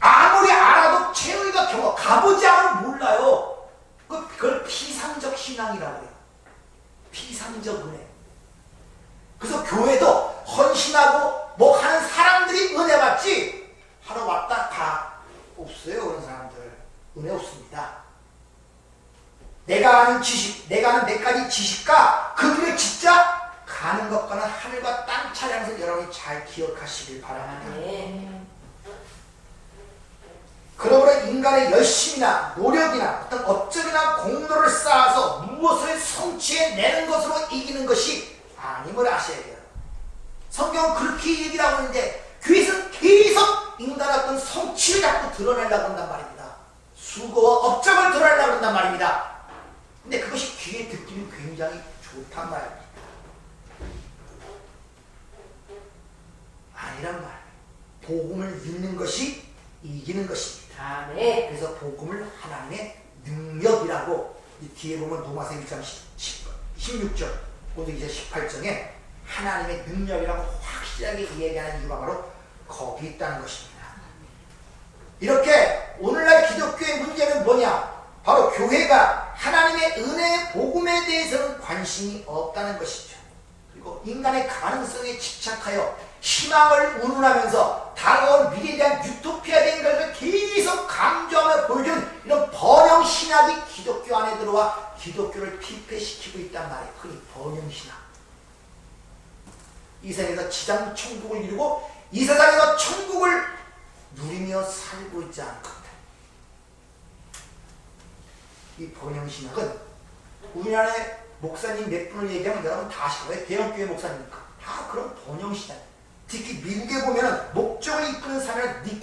아무리 알아도 체험과 경험, 가보지 않으면 몰라요. 그걸 피상적 신앙이라고 해요. 피상적 은혜. 그래서 교회도 헌신하고 뭐 하는 사람들이 은혜 받지 하러 왔다 다 없어요. 그런 사람들 은혜 없습니다. 내가 아는 지식, 내가 아는 몇 가지 지식과 그 길을 진짜 가는 것과는 하늘과 땅 차이라는 것을 여러분이 잘 기억하시길 바랍니다. 그러므로 인간의 열심이나 노력이나 어떤 업적이나 공로를 쌓아서 무엇을 성취해내는 것으로 이기는 것이 아님을 아셔야 돼요. 성경은 그렇게 얘기를 하고 있는데 교회에서는 계속 인간의 어떤 성취를 자꾸 드러내려고 한단 말입니다. 수고와 업적을 드러내려고 한단 말입니다. 근데 그것이 귀에 듣기는 굉장히 좋단 말입니다. 아니란 말이에요. 복음을 믿는 것이 이기는 것입니다. 네. 그래서 복음을 하나님의 능력이라고 이 뒤에 보면 로마서 1장 16절, 곧 이제 18장에 하나님의 능력이라고 확실하게 얘기하는 이유가 바로 거기 있다는 것입니다. 이렇게 오늘날 기독교의 문제는 뭐냐? 바로 교회가 하나님의 은혜의 복음에 대해서는 관심이 없다는 것이죠. 그리고 인간의 가능성에 집착하여 희망을 운운하면서 다가올 미래에 대한 유토피아적인 것을 계속 강조하며 보여주는 이런 번영신학이 기독교 안에 들어와 기독교를 피폐시키고 있단 말이에요. 흔히 번영신학. 이 세상에서 지상 천국을 이루고 이 세상에서 천국을 누리며 살고 있지 않거든. 이 번영신학은 우리나라의 목사님 몇 분을 얘기하면 여러분 다 아시고, 대형교회 목사님이니까 다 그런 번영신학. 특히 미국에 보면 목적을 이끄는 사람은 닉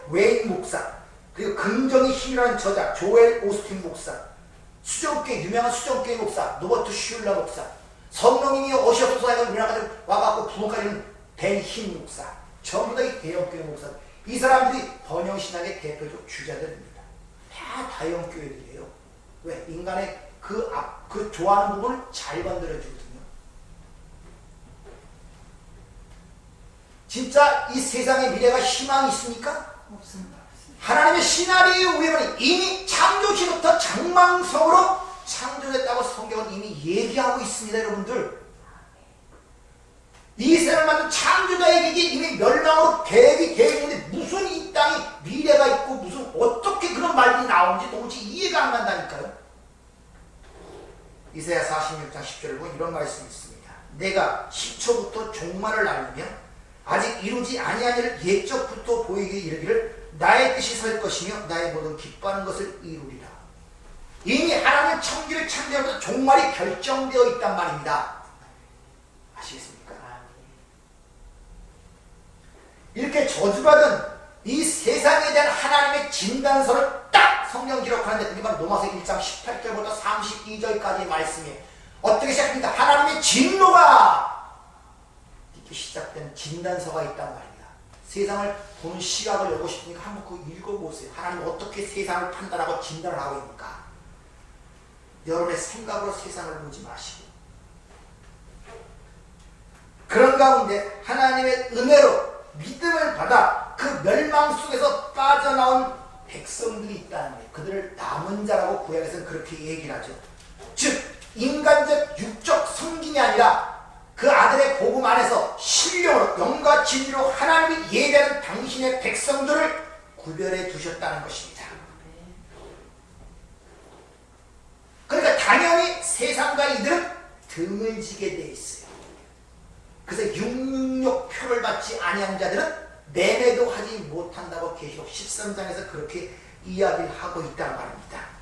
웨인 목사, 그리고 긍정의 힘이라는 저자 조엘 오스틴 목사, 수정교회 유명한 수정교회 목사 노버트 슐러 목사, 성령님이 오셔서 우리나라까지 와갖고 부흥까지는 벤힌 목사, 전부 다 이 대형교회 목사. 이 사람들이 번영신학의 대표적 주자들입니다. 다 다형교회들이에요. 왜? 인간의 그 좋아하는 부분을 잘 건드려주거든요. 진짜 이 세상의 미래가 희망이 있습니까? 없습니다. 하나님의 시나리오의 우연이 이미 창조시부터 장망성으로 창조됐다고 성경은 이미 얘기하고 있습니다, 여러분들. 이 세상을 만든 창조자에게 이미 멸망으로 계획이 되어 있는데 무슨 이 땅이 미래가 있고 무슨 어떻게 그런 말들이 나오는지 도무지 이해가 안 간다니까요. 이사야 46장 10절을 보면 이런 말씀이 있습니다. 내가 시초부터 종말을 알리며 아직 이루지 아니한 일을 옛적부터 보이게 이르기를 나의 뜻이 설 것이며 나의 모든 기뻐하는 것을 이루리라. 이미 하나님 천지를 창조하면서 종말이 결정되어 있단 말입니다. 아시겠습니까? 이렇게 저주받은 이 세상에 대한 하나님의 진단서를 딱 성경 기록하는데 그게 바로 로마서 1장 18절부터 32절까지의 말씀이에요. 어떻게 시작합니까? 하나님의 진노가 이렇게 시작된 진단서가 있단 말입니다. 세상을 보는 시각을 열고 싶으니까 한번 그거 읽어보세요. 하나님 어떻게 세상을 판단하고 진단을 하고 있는가. 여러분의 생각으로 세상을 보지 마시고 그런 가운데 하나님의 은혜로 믿음을 받아 그 멸망 속에서 빠져나온 백성들이 있다는 거예요. 그들을 남은 자라고 구약에서는 그렇게 얘기를 하죠. 즉 인간적 육적 성김이 아니라 그 아들의 복음 안에서 신령으로 영과 진리로 하나님이 예배하는 당신의 백성들을 구별해 두셨다는 것입니다. 그러니까 당연히 세상과 이들은 등을 지게 돼 있어요. 그래서 666표를 받지 아니한 자들은 매매도 하지 못한다고 계시록 13장에서 그렇게 이야기를 하고 있단 말입니다.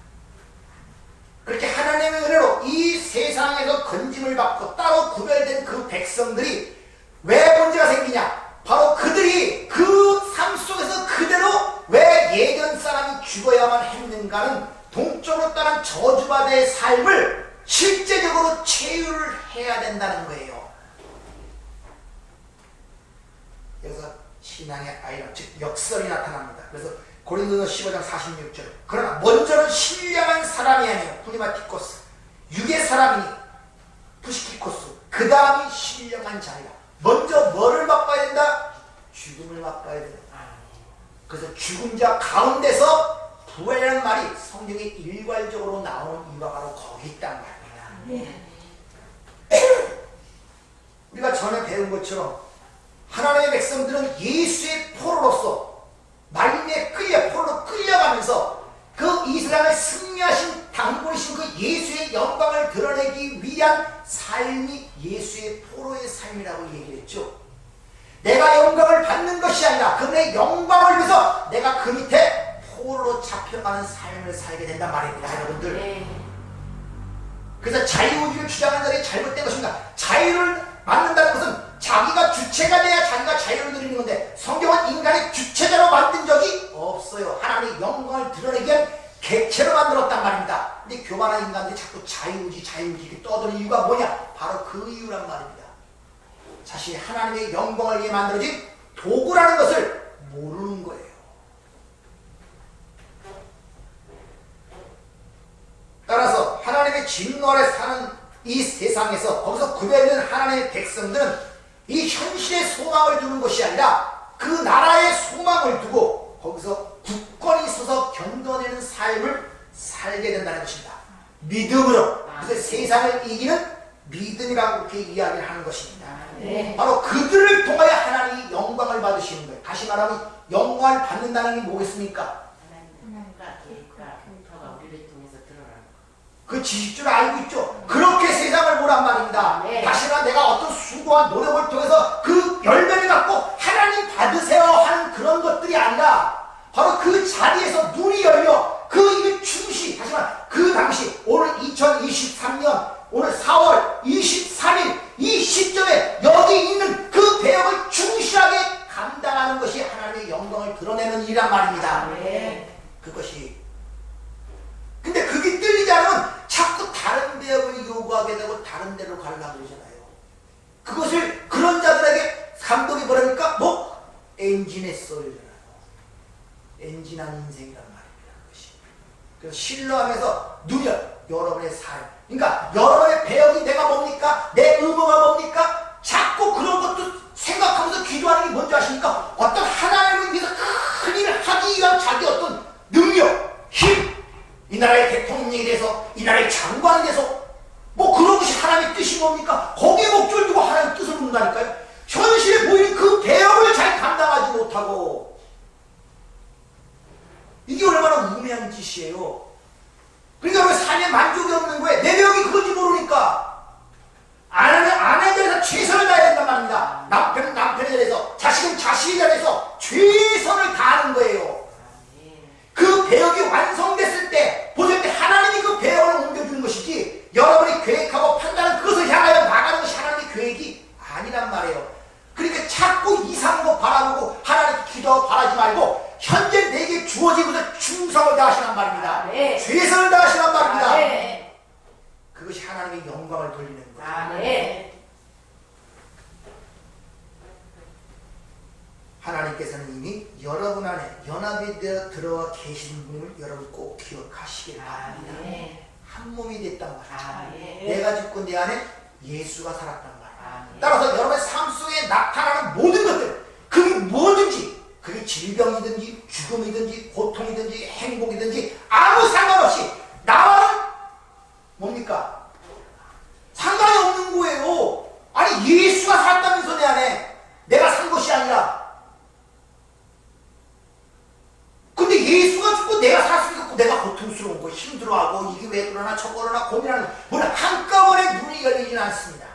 그렇게 하나님의 은혜로 이 세상에서 건짐을 받고 따로 구별된 그 백성들이 왜 문제가 생기냐? 바로 그들이 그 삶 속에서 그대로 왜 예전 사람이 죽어야만 했는가는 동쪽으로 따른 저주바다의 삶을 실제적으로 체유를 해야 된다는 거예요. 여기서 신앙의 아이라 즉 역설이 나타납니다. 그래서 고린도서 15장 46절 그러나 먼저는 신령한 사람이 아니요 프니마티코스 육의 사람이니 푸시키코스 그 다음이 신령한 자이라. 먼저 뭐를 맛봐야 된다? 죽음을 맛봐야 된다. 그래서 죽은 자 가운데서 부활이라는 말이 성경에 일괄적으로 나오는 이유가 바로 거기 있단 말입니다. 우리가 전에 배운 것처럼 하나님의 백성들은 예수의 포로로서 말림에 포로로 끌려가면서 그 이 세상을 승리하신 당군이신 그 예수의 영광을 드러내기 위한 삶이 예수의 포로의 삶이라고 얘기했죠. 내가 영광을 받는 것이 아니라 그분의 영광을 위해서 내가 그 밑에 포로로 잡혀가는 삶을 살게 된단 말입니다, 여러분들. 그래서 자유의지를 주장하는 자들이 잘못된 것입니다. 자유를 만든다는 것은 자기가 주체가 돼야 자기가 자유를 누리는 건데 성경은 인간의 주체자로 만든 적이 없어요. 하나님의 영광을 드러내기 위한 객체로 만들었단 말입니다. 근데 교만한 인간들이 자꾸 자유의지 이렇게 떠드는 이유가 뭐냐? 바로 그 이유란 말입니다. 자신이 하나님의 영광을 위해 만들어진 도구라는 것을 모르는 거예요. 따라서 하나님의 진노 아래 사는 이 세상에서 거기서 구별된 하나님의 백성들은 이 현실의 소망을 두는 것이 아니라 그 나라의 소망을 두고 거기서 굳건히 서서 견뎌내는 삶을 살게 된다는 것입니다. 믿음으로. 그래서 세상을 이기는 믿음이라고 그렇게 이야기를 하는 것입니다. 바로 그들을 통하여 하나님이 영광을 받으시는 거예요. 다시 말하면 영광을 받는다는 게 뭐겠습니까? 하나님과 계획과 평가가 우리를 통해서 드러나는 그 지식줄 알고 있죠? 그렇게 세상을 보란 말입니다. 다시 말하면 내가 어떤 수고와 노력을 통해서 그 열매를 갖고 하나님 받으세요 하는 그런 것들이 아니라 바로 그 자리에서 눈이 열려 그 충시, 다시 말하면 그 당시 오늘 2023년 오늘 4월 23일 이 시점에 여기 있는 그 배역을 충실하게 감당하는 것이 하나님의 영광을 드러내는 일이란 말입니다. 그것이. 근데 그게 뚫리지 않으면 자꾸 다른 배역을 요구하게 되고 다른 데로 가려고 그러잖아요. 그것을 그런 자들에게 감독이 뭐랍니까? 뭐? 엔진에 쏘이잖아요. 엔진한 인생이란 말입니다. 그것이. 그래서 신뢰하면서 누려 여러분의 삶. 그러니까 여러분의 배역이 내가 뭡니까? 내 의무가 뭡니까? 자꾸 그런 것도 생각하면서 기도하는 게 뭔지 아십니까? 어떤 하나님을 위해서 큰 일을 하기 위한 자기 어떤 능력, 힘, 이 나라의 대통령에 대해서, 이 나라의 장관에 대해서 뭐 그런 것이 하나님의 뜻이 뭡니까? 거기에 목줄 두고 하나님의 뜻을 묻는다니까요. 현실에 보이는 그 배역을 잘 감당하지 못하고 이게 얼마나 우매한 짓이에요. 그러니까 왜 삶에 만족이 없는 거예요? 내 배역이 그건지 모르니까 아내에 대해서 최선을 다해야 된단 말입니다. 남편은 남편에 대해서, 자식은 자식에 대해서 최선을 다하는 거예요. 그 배역이 완성됐을 때, 보실 때 하나님이 그 배역을 옮겨주는 것이지 여러분이 계획하고 판단한 그것을 향하여 나가는 것이 하나님의 계획이 아니란 말이에요. 그러니까 자꾸 이상한 거 바라보고 하나님께 기도하고 바라지 말고 현재 내게 주어진 것에 충성을 다하시란 말입니다. 최선을 다하시란 말입니다. 그것이 하나님의 영광을 돌리는 거예요. 하나님께서는 이미 여러분 안에 연합이 되어 들어와 계신 분을 여러분 꼭 기억하시길 바랍니다. 한 몸이 됐단 말이죠. 내가 죽고 내 안에 예수가 살았단 말이에요. 따라서 여러분의 삶 속에 나타나는 모든 것들, 그게 뭐든지, 그게 질병이든지 죽음이든지 고통이든지 행복이든지 아무 상관없이 나와는 뭡니까? 상관이 없는 거예요. 아니 예수가 살았다면서 내 안에 내가 산 것이 아니라. 근데 예수가 죽고 내가 살았으니까 내가 고통스러운 거 힘들어하고 이게 왜 그러나 저거나 고민하는 거 물론 한꺼번에 눈이 열리지는 않습니다.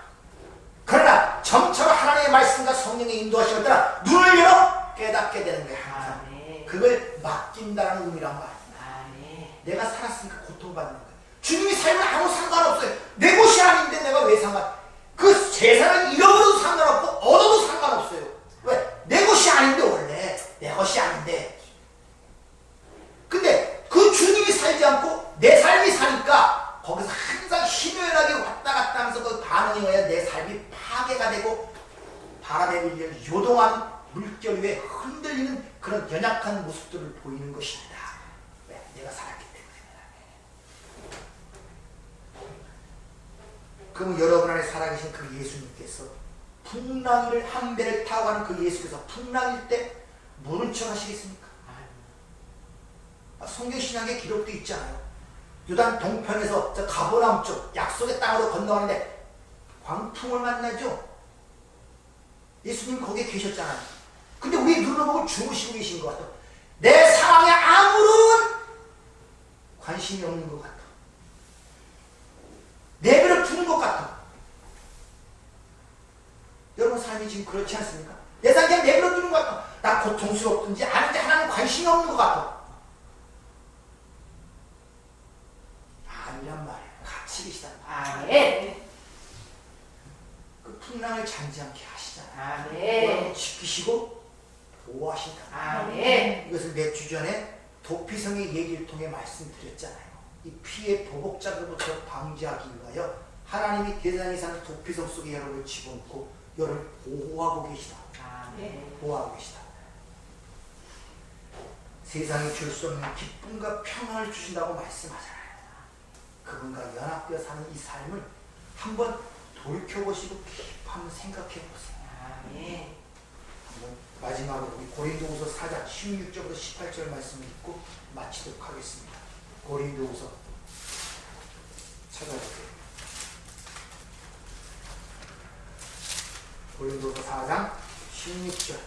그러나 점차로 하나님의 말씀과 성령의 인도하심을 따라 눈을 열어 깨닫게 되는 거예요. 항상. 그걸 맡긴다는 의미란 말이에요. 내가 살았으니까 고통받는 거예요. 주님이 살면 아무 상관없어요. 내 것이 아닌데 내가 왜 그 재산을 잃어버려도 상관없고 얻어도 상관없어요. 왜? 내 것이 아닌데 원래 내 것이 아닌데. 근데 그 주님이 살지 않고 내 삶이 사니까 거기서 항상 희노애락이 왔다 갔다 하면서 그 반응이 오야 내 삶이 파괴가 되고 바람에 밀려 요동한 물결 위에 흔들리는 그런 연약한 모습들을 보이는 것입니다. 왜? 내가 살았기 때문에. 그럼 여러분 안에 살아계신 그 예수님께서 풍랑을 한 배를 타고 가는 그 예수께서 풍랑일 때 모른 척 하시겠습니까? 성경신약에 기록도 있잖아요. 요단 동편에서 저 가버나움 쪽 약속의 땅으로 건너가는데 광풍을 만나죠. 예수님 거기에 계셨잖아요. 근데 우리 눈을 보고 주무시고 계신 것 같아. 내 상황에 아무런 관심이 없는 것 같아. 내버려 두는 것 같아. 여러분 삶이 지금 그렇지 않습니까? 내 삶이 그냥 내버려 두는 것 같아. 나 고통스럽든지 아닌지 하나는 관심이 없는 것 같아. 아니란 말이에요. 같이 계시단 말이에요. 그 풍랑을 잠지 않게 하시잖아요. 여러분 지키시고 보호하신다. 이것을 몇 주 전에 도피성의 얘기를 통해 말씀드렸잖아요. 이 피해 보복자들부터 방지하기 위하여 하나님이 대단히 사는 도피성 속에 여러분을 집어넣고 여러분을 보호하고 계시다. 보호하고 계시다. 세상이 줄 수 없는 기쁨과 평안을 주신다고 말씀하잖아요. 그분과 연합 연합되어 사는 이 삶을 한번 돌이켜보시고 깊이 한번 생각해보세요. 아멘. 한번 마지막으로 우리 고린도후서 4장 16절부터 18절 말씀을 읽고 마치도록 하겠습니다. 고린도후서 찾아보세요. 고린도서 4장 16절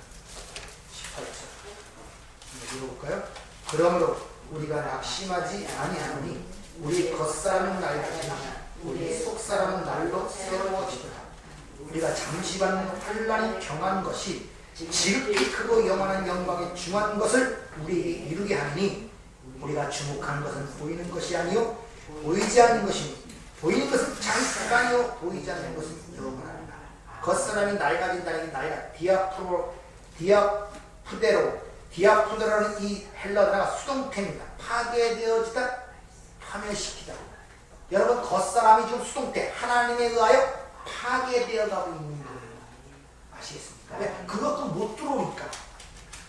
18절 읽어볼까요? 그러므로 우리가 낙심하지 아니하노니 우리 겉사람은 낡지만 우리 속사람은 날로 새로워지더라. 우리가 잠시 받는 환난이 경한 것이 지극히 크고 영원한 영광에 중한 것을 우리에게 이루게 하니 우리가 주목하는 것은 보이는 것이 아니요 보이지 않는 것이니 보이는 것은 잠깐이요 보이지 않는 것은 영원하다. 겉사람이 낡아진다는 게 낡아 디아푸데로는 이 헬라 단어가 수동태입니다. 파괴되어지다, 파멸시키다. 여러분 겉사람이 지금 수동태 하나님에 의하여 파괴되어 가고 있는 거예요. 아시겠습니까? 왜? 그것도 못 들어오니까.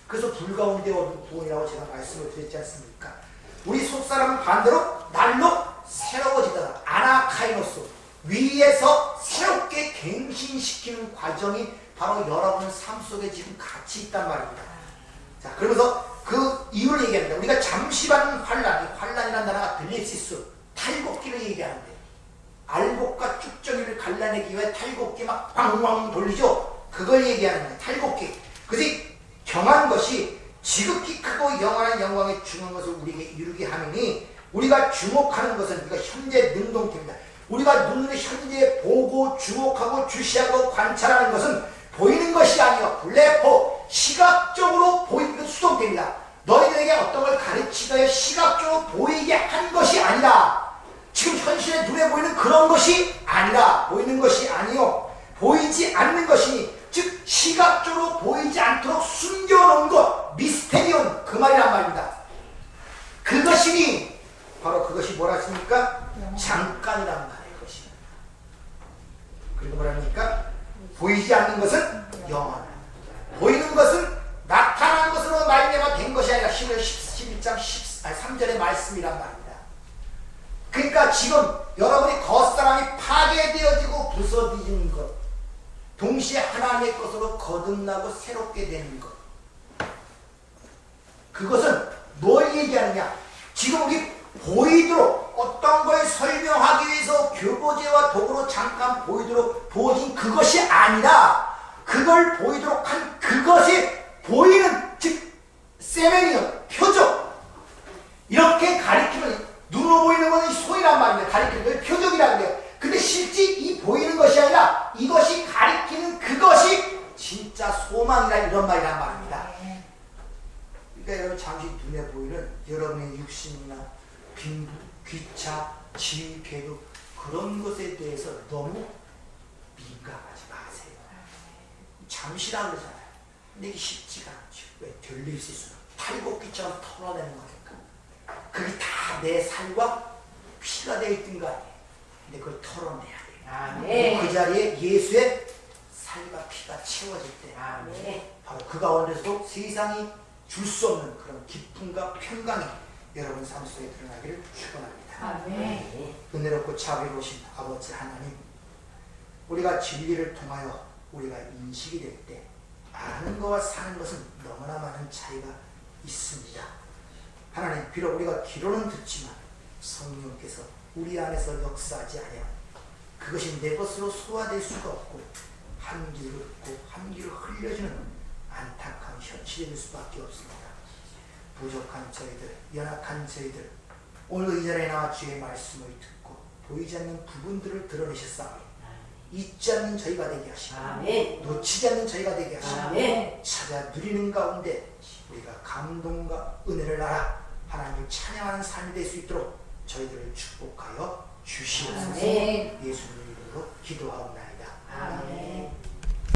그래서 불가운데 어두운 부원이라고 제가 말씀을 드렸지 않습니까? 우리 속사람은 반대로 날로 새로워지다가 아나카이노스 위에서 새롭게 갱신시키는 과정이 바로 여러분 삶 속에 지금 같이 있단 말입니다. 자, 그러면서 그 이유를 얘기합니다. 우리가 잠시 받는 환란이라는 단어가 들립시스, 탈곡기를 얘기하는데 알곡과 쭉정이를 갈라내기 위해 탈곡기 막 왕왕 돌리죠. 그걸 얘기하는 거예요. 탈곡기. 그것이 경한 것이 지극히 크고 영원한 영광에 중한 것을 우리에게 이루게 하느니 우리가 주목하는 것은 우리가 현재 능동태입니다. 우리가 눈으로 현재 보고 주목하고 주시하고 관찰하는 것은 보이는 것이 아니요 블레포 시각적으로 보이는 수동태입니다. 너희들에게 어떤 걸 가르치려 시각적으로 보이게 한 것이 아니라 지금 현실에 눈에 보이는 그런 것이 아니라 보이는 것이 아니요 보이지 않는 것이니 즉 시각적으로 보이지 않도록 숨겨놓은 것 미스테리온 그 말이란 말입니다. 그것이니 바로 그것이 뭐라 했습니까? 잠깐이란 말이에요. 것이. 그리고 뭐랍니까? 보이지 않는 것은 영원. 보이는 것은 나타난 것으로 말미암아 된 것이 아니라 11장 3절의 말씀이란 말입니다. 그러니까 지금 여러분이 겉사람이 파괴되어지고 부서지는 것, 동시에 하나님의 것으로 거듭나고 새롭게 되는 것, 그것은 뭘 얘기하느냐? 지금 우리 보이도록 어떤 걸 설명하기 위해서 교보제와 도구로 잠깐 보이도록 보여진 그것이 아니라 그걸 보이도록 한 그것이 보이는 즉 세메니언 표적 이렇게 가리키면 눈으로 보이는 것은 손이란 말입니다. 가리키는 걸 표적이라고 해요. 근데 실제 이 보이는 것이 아니라 이것이 가리키는 그것이 진짜 소망이라 이런 말이란 말입니다. 그러니까 여러분 잠시 눈에 보이는 여러분의 육신이나 빈부, 귀차, 지위, 계급 그런 것에 대해서 너무 민감하지 마세요. 잠시라고 그러잖아요. 근데 이게 쉽지가 않죠. 왜? 들릴수있어요. 탈곡기처럼 털어내는 거니까. 그게 다 내 살과 피가 되어 있던 거 아니에요. 근데 그걸 털어내야 돼요. 아멘. 그 자리에 예수의 살과 피가 채워질 때 아멘. 바로 그 가운데서도 세상이 줄 수 없는 그런 기쁨과 평강이 여러분 삶 속에 드러나기를 축원합니다. 아멘. 은혜롭고 자비로우신 아버지 하나님, 우리가 진리를 통하여 우리가 인식이 될 때 아는 것과 사는 것은 너무나 많은 차이가 있습니다. 하나님, 비록 우리가 귀로는 듣지만 성령께서 우리 안에서 역사하지 아니하면 그것이 내 것으로 소화될 수가 없고 한 귀로 듣고 한 귀로 흘려지는 안타까운 현실이 될 수밖에 없습니다. 부족한 저희들, 연약한 저희들, 오늘 이 자리에 나와 주의 말씀을 듣고 보이지 않는 부분들을 드러내셨사오니 잊지 않는 저희가 되게 하시고 아멘. 놓치지 않는 저희가 되게 하시고 아멘. 찾아 누리는 가운데 우리가 감동과 은혜를 알아 하나님을 찬양하는 삶이 될 수 있도록 저희들을 축복하여 주시옵소서. 아멘. 예수님 이름으로 기도하옵나이다. 아멘.